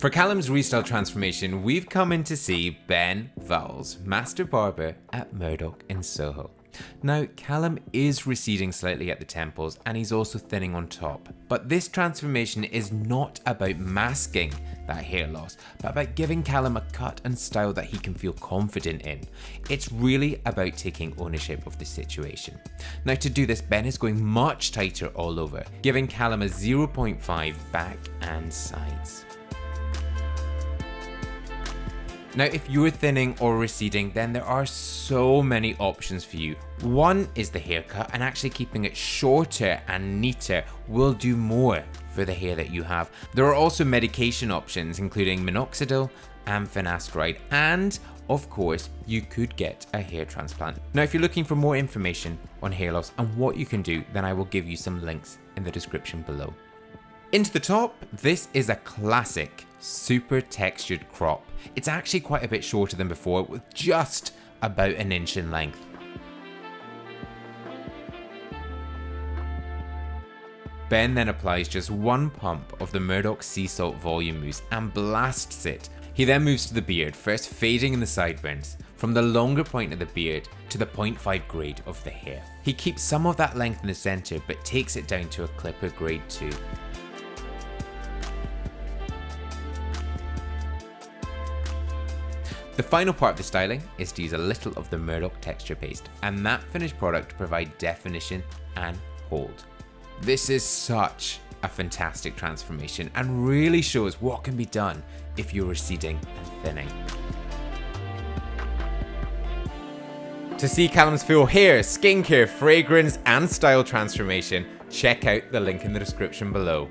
For Callum's restyle transformation, we've come in to see Ben Vowles, Master Barber at Murdoch in Soho. Now, Callum is receding slightly at the temples and he's also thinning on top, but this transformation is not about masking that hair loss, but about giving Callum a cut and style that he can feel confident in. It's really about taking ownership of the situation. Now, to do this, Ben is going much tighter all over, giving Callum a 0.5 back and sides. Now, if you're thinning or receding, then there are so many options for you. One is the haircut, and actually keeping it shorter and neater will do more for the hair that you have. There are also medication options, including minoxidil and finasteride, and of course, you could get a hair transplant. Now, if you're looking for more information on hair loss and what you can do, then I will give you some links in the description below. Into the top, this is a classic super textured crop. It's actually quite a bit shorter than before, with just about an inch in length. Ben then applies just one pump of the Murdoch Sea Salt Volume Mousse and blasts it. He then moves to the beard, first fading in the sideburns, from the longer point of the beard to the 0.5 grade of the hair. He keeps some of that length in the center, but takes it down to a clipper grade 2. The final part of the styling is to use a little of the Murdoch texture paste and that finished product to provide definition and hold. This is such a fantastic transformation and really shows what can be done if you're receding and thinning. To see Callum's full hair, skincare, fragrance and style transformation, check out the link in the description below.